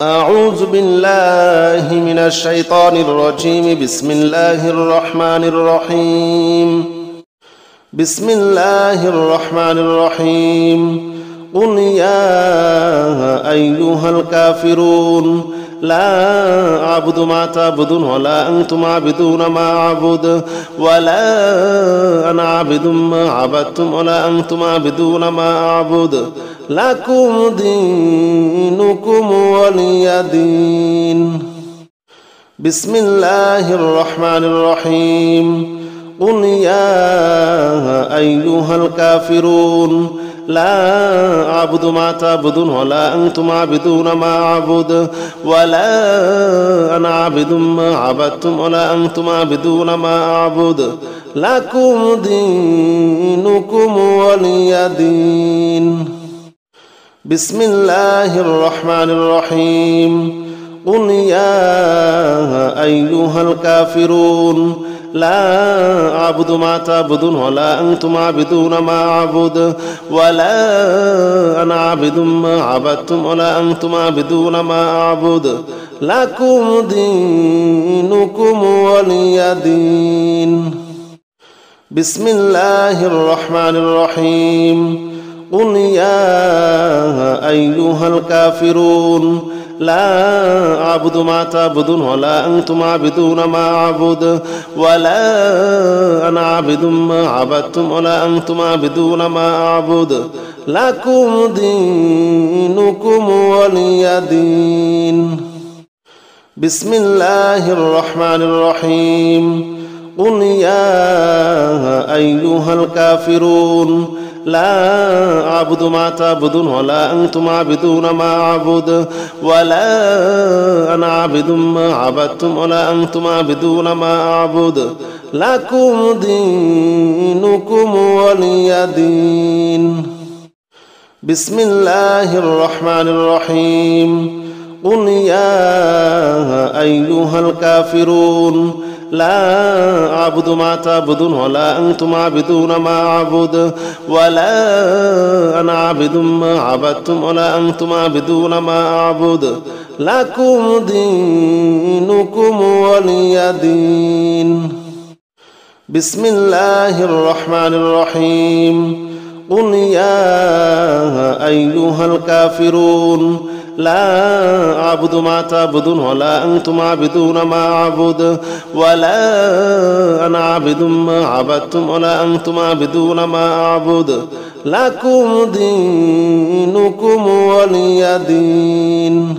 أعوذ بالله من الشيطان الرجيم. بسم الله الرحمن الرحيم. بسم الله الرحمن الرحيم. قل يا أيها الكافرون لا أعبد ما تعبدون ولا أنتم عابدون ما أعبد ولا أنا عابد ما عبدتم ولا أنتم عابدون ما أعبد لكم دينكم ولي دين. بسم الله الرحمن الرحيم. قل يا أيها الكافرون لا أعبد ما تعبدون ولا أنتم عابدون ما أعبد ولا أنا عابد ما عبدتم ولا أنتم عابدون ما أعبد لكم دينكم ولي دين. بسم الله الرحمن الرحيم. قل يا أيها الكافرون لا أعبد ما تعبدون ولا أنتم عابدون ما أعبد ولا أنا عابد ما عبدتم ولا أنتم عابدون ما أعبد لكم دينكم ولي دين. بسم الله الرحمن الرحيم. قل يا أيها الكافرون لا أعبد ما تعبدون ولا أنتم عابدون ما أعبد ولا أنا عابد ما عبدتم ولا أنتم عابدون ما أعبد لكم دينكم ولي دين. بسم الله الرحمن الرحيم. قل يا أيها الكافرون لا أعبد ما تعبدون ولا أنتم عابدون ما أعبد ولا أنا عابد ما عبدتم ولا أنتم عابدون ما أعبد لكم دينكم ولي دين. بسم الله الرحمن الرحيم. قل يا أيها الكافرون لا أعبد ما تعبدون ولا أنتم عابدون ما أعبد ولا أنا عابد ما عبدتم ولا أنتم عابدون ما أعبد لكم دينكم ولي دين. بسم الله الرحمن الرحيم. قل يا أيها الكافرون لا أعبد ما تعبدون ولا أنتم عابدون ما أعبد ولا أنا عابد ما عبدتم ولا أنتم عابدون ما أعبد لكم دينكم ولي دين.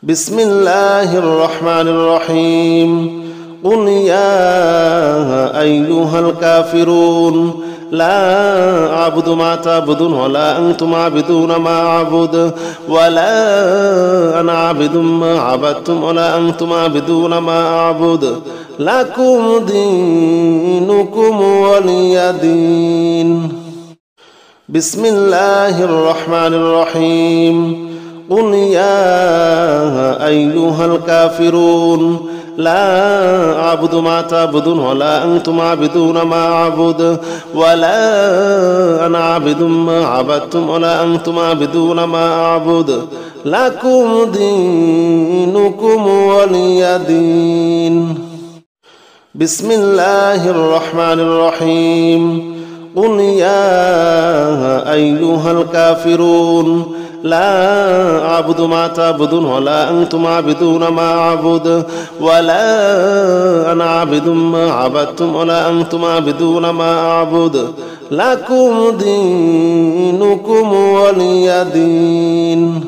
بسم الله الرحمن الرحيم. قل يا أيها الكافرون لا أعبد ما تعبدون ولا أنتم عابدون ما أعبد ولا أنا عابد ما عبدتم ولا أنتم عابدون ما أعبد لكم دينكم ولي دين. بسم الله الرحمن الرحيم. قل يا أيها الكافرون لا أعبد ما تعبدون ولا أنتم عابدون ما أعبد ولا أنا عابد ما عبدتم ولا أنتم عابدون ما أعبد لكم دينكم ولي دين. بسم الله الرحمن الرحيم. قل يا أيها الكافرون لا أعبد ما تعبدون ولا أنتم عابدون ما أعبد ولا أنا عابد ما عبدتم ولا أنتم عابدون ما أعبد لكم دينكم ولي دين.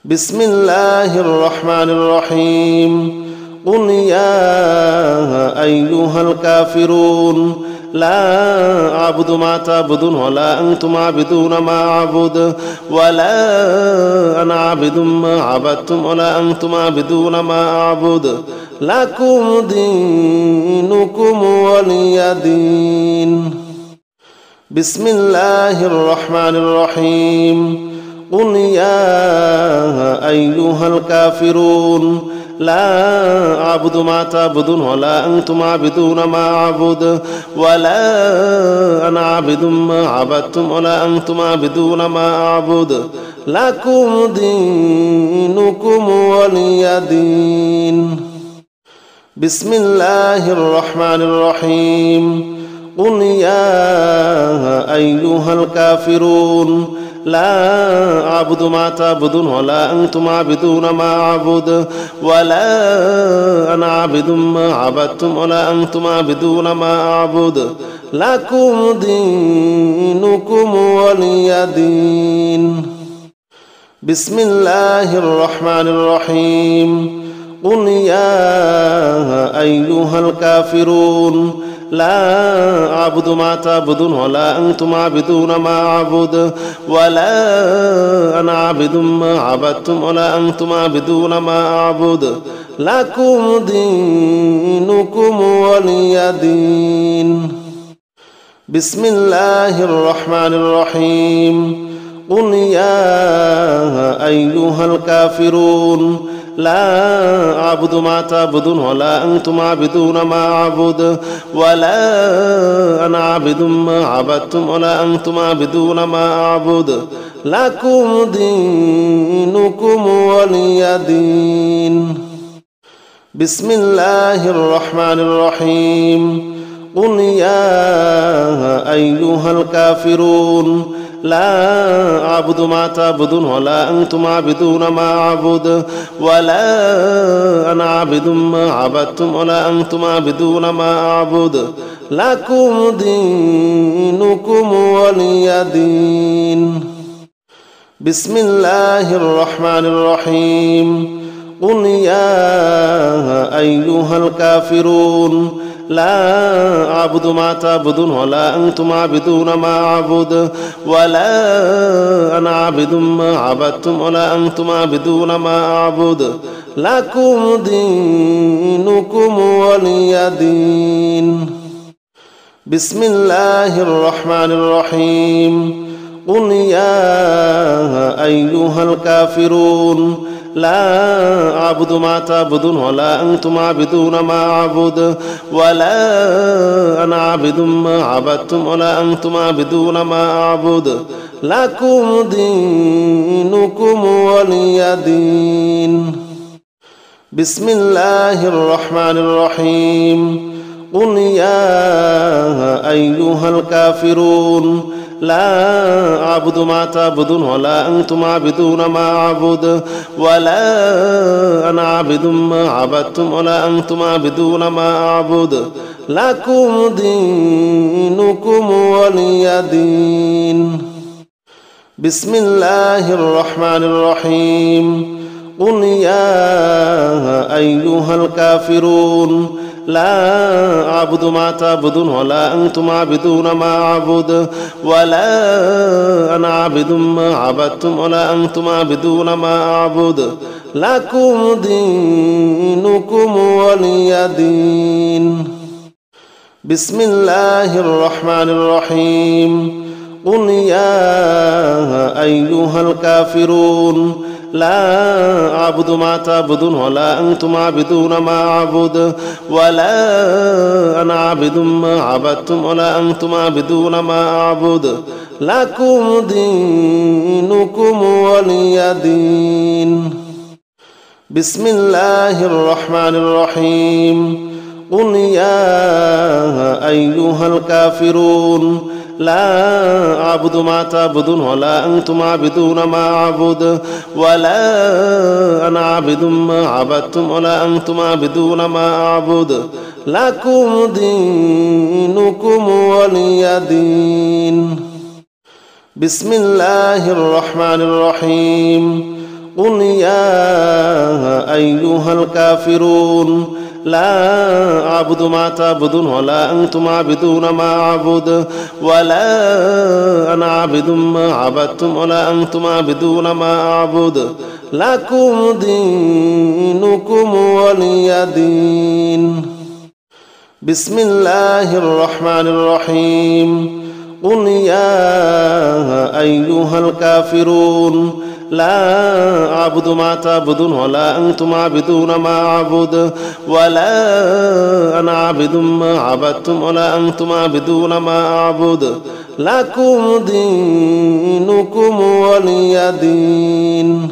بسم الله الرحمن الرحيم. قل يا أيها الكافرون لا أعبد ما تعبدون ولا أنتم عابدون ما أعبد ولا أنا عابد ما عبدتم ولا أنتم عابدون ما أعبد لكم دينكم ولي دين. بسم الله الرحمن الرحيم. قل يا أيها الكافرون لا أعبد ما تعبدون ولا أنتم عابدون ما أعبد ولا أنا عابد ما عبدتم ولا أنتم عابدون ما أعبد لكم دين دين. بسم الله الرحمن الرحيم. قل يا أيها الكافرون لا أعبد ما تعبدون ولا أنتم عابدون ما أعبد ولا أنا عابد ما عبدتم ولا أنتم عابدون ما أعبد لكم دينكم ولي دين. بسم الله الرحمن الرحيم. قل يا أيها الكافرون لا أعبد ما تعبدون ولا أنتم عابدون ما أعبد ولا أنا عابد ما عبدتم ولا أنتم عابدون ما أعبد لكم دينكم ولي دين. بسم الله الرحمن الرحيم. قل يا أيها الكافرون لا أعبد ما تعبدون ولا أنتم عابدون ما أعبد ولا أنا عابد ما عبدتم ولا أنتم عابدون ما أعبد لكم دينكم ولي دين. بسم الله الرحمن الرحيم. قل يا أيها الكافرون لا أعبد ما تعبدون ولا أنتم عابدون ما أعبد ولا أنا عابد ما عبدتم ولا أنتم عابدون ما أعبد لكم دينكم ولي دين. بسم الله الرحمن الرحيم. قل يا أيها الكافرون لا أعبد ما تعبدون ولا أنتم عابدون ما أعبد ولا أنا عابد ما عبدتم ولا أنتم عابدون ما أعبد لكم دينكم ولي دين. بسم الله الرحمن الرحيم. قل يا أيها الكافرون لا أعبد ما تعبدون ولا أنتم عابدون ما أعبد ولا أنا عابد ما عبدتم ولا أنتم عابدون ما أعبد لكم دينكم ولي دين. بسم الله الرحمن الرحيم. قل يا أيها الكافرون لا أعبد ما تعبدون ولا أنتم عابدون ما أعبد ولا أنا عابد ما عبدتم ولا أنتم عابدون ما أعبد لكم دينكم ولي دين. بسم الله الرحمن الرحيم. قل يا أيها الكافرون لا أعبد ما تعبدون ولا أنتم عابدون ما أعبد ولا أنا عابد ما عبدتم ولا أنتم عابدون ما أعبد لكم دينكم ولي دين. بسم الله الرحمن الرحيم. قل يا أيها الكافرون لا أعبد ما تعبدون ولا أنتم عابدون ما أعبد ولا أنا عابد ما عبدتم ولا أنتم عابدون ما أعبد لكم دينكم ولي دين. بسم الله الرحمن الرحيم. قل يا أيها الكافرون لا أعبد ما تعبدون ولا أنتم عابدون ما أعبد ولا أنا عابد ما عبدتم ولا أنتم عابدون ما أعبد لكم دينكم ولي دين. بسم الله الرحمن الرحيم. قل يا أيها الكافرون لا أعبد ما تعبدون ولا أنتم عابدون ما أعبد ولا أنا عابد ما عبدتم ولا أنتم عابدون ما أعبد لكم دينكم ولي دين. بسم الله الرحمن الرحيم. قل يا أيها الكافرون لا أعبد ما تعبدون ولا أنتم عابدون ما أعبد ولا أنا عابد ما عبدتم ولا أنتم عابدون ما أعبد لكم دينكم ولي دين.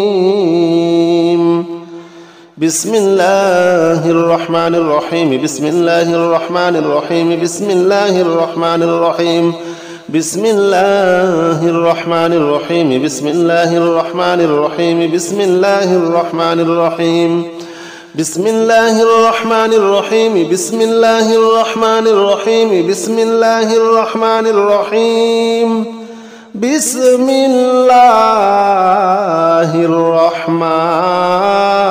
بسم الله الرحمن الرحيم بسم الله الرحمن الرحيم بسم الله الرحمن الرحيم بسم الله الرحمن الرحيم بسم الله الرحمن الرحيم بسم الله الرحمن الرحيم بسم الله الرحمن الرحيم بسم الله الرحمن الرحيم بسم الله الرحمن الرحيم بسم الله الرحمن الرحيم